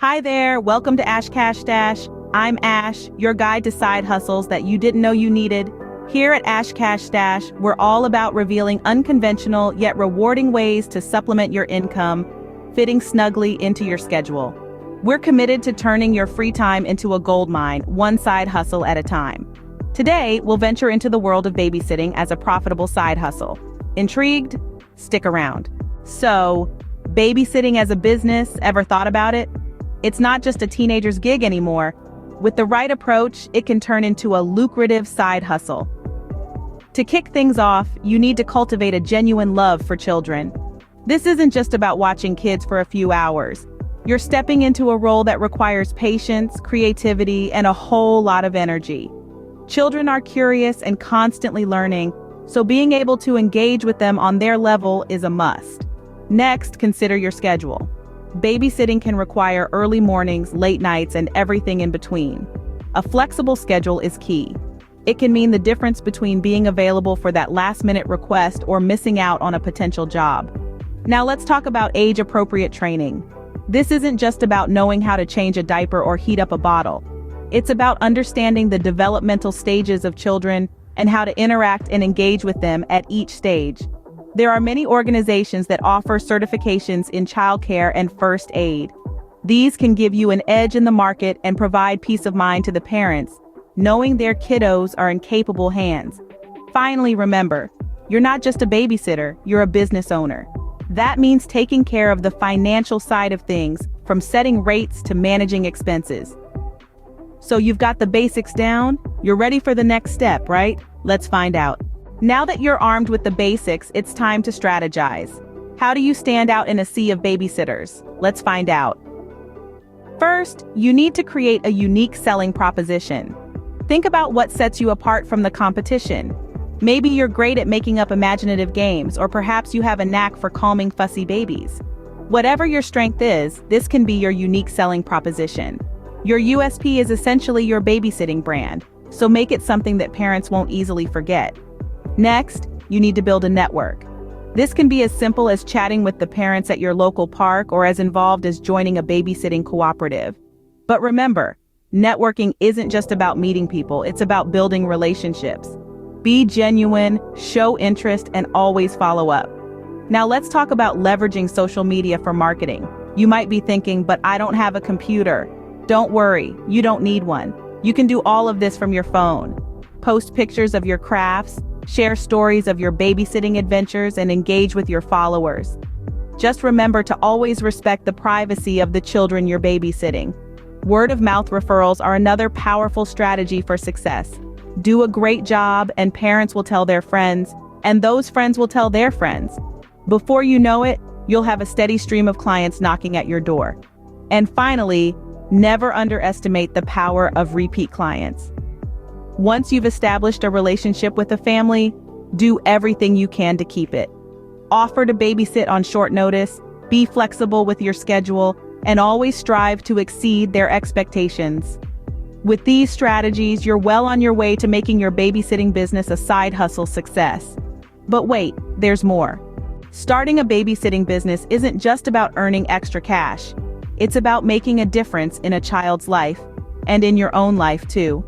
Hi there, welcome to Ash Cash Dash. I'm Ash, your guide to side hustles that you didn't know you needed. Here at Ash Cash Dash, we're all about revealing unconventional yet rewarding ways to supplement your income, fitting snugly into your schedule. We're committed to turning your free time into a gold mine, one side hustle at a time. Today, we'll venture into the world of babysitting as a profitable side hustle. Intrigued? Stick around. So, babysitting as a business, ever thought about it? It's not just a teenager's gig anymore. With the right approach, it can turn into a lucrative side hustle. To kick things off, you need to cultivate a genuine love for children. This isn't just about watching kids for a few hours. You're stepping into a role that requires patience, creativity, and a whole lot of energy. Children are curious and constantly learning, so being able to engage with them on their level is a must. Next, consider your schedule. Babysitting can require early mornings, late nights, and everything in between. A flexible schedule is key. It can mean the difference between being available for that last-minute request or missing out on a potential job. Now let's talk about age-appropriate training. This isn't just about knowing how to change a diaper or heat up a bottle. It's about understanding the developmental stages of children and how to interact and engage with them at each stage. There are many organizations that offer certifications in childcare and first aid. These can give you an edge in the market and provide peace of mind to the parents, knowing their kiddos are in capable hands. Finally, remember, you're not just a babysitter, you're a business owner. That means taking care of the financial side of things, from setting rates to managing expenses. So you've got the basics down, you're ready for the next step, right? Let's find out. Now that you're armed with the basics, it's time to strategize. How do you stand out in a sea of babysitters? Let's find out. First, you need to create a unique selling proposition. Think about what sets you apart from the competition. Maybe you're great at making up imaginative games, or perhaps you have a knack for calming fussy babies. Whatever your strength is, this can be your unique selling proposition. Your USP is essentially your babysitting brand, so make it something that parents won't easily forget. Next, you need to build a network. This can be as simple as chatting with the parents at your local park or as involved as joining a babysitting cooperative. But remember, networking isn't just about meeting people, it's about building relationships. Be genuine, show interest, and always follow up. Now let's talk about leveraging social media for marketing. You might be thinking, but I don't have a computer. Don't worry, you don't need one. You can do all of this from your phone. Post pictures of your crafts, share stories of your babysitting adventures, and engage with your followers. Just remember to always respect the privacy of the children you're babysitting. Word-of-mouth referrals are another powerful strategy for success. Do a great job, and parents will tell their friends, and those friends will tell their friends. Before you know it, you'll have a steady stream of clients knocking at your door. And finally, never underestimate the power of repeat clients. Once you've established a relationship with a family, do everything you can to keep it. Offer to babysit on short notice, be flexible with your schedule, and always strive to exceed their expectations. With these strategies, you're well on your way to making your babysitting business a side hustle success. But wait, there's more. Starting a babysitting business isn't just about earning extra cash. It's about making a difference in a child's life, and in your own life too.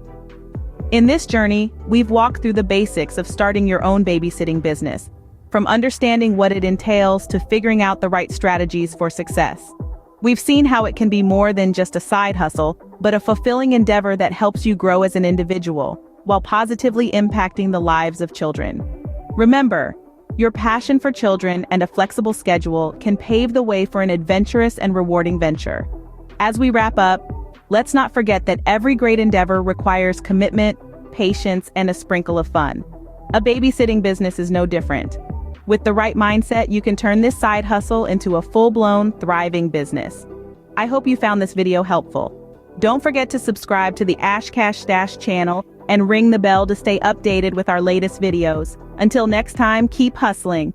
In this journey, we've walked through the basics of starting your own babysitting business, from understanding what it entails to figuring out the right strategies for success. We've seen how it can be more than just a side hustle, but a fulfilling endeavor that helps you grow as an individual, while positively impacting the lives of children. Remember, your passion for children and a flexible schedule can pave the way for an adventurous and rewarding venture. As we wrap up, let's not forget that every great endeavor requires commitment, patience, and a sprinkle of fun. A babysitting business is no different. With the right mindset, you can turn this side hustle into a full-blown, thriving business. I hope you found this video helpful. Don't forget to subscribe to the Ash Cash Dash channel and ring the bell to stay updated with our latest videos. Until next time, keep hustling.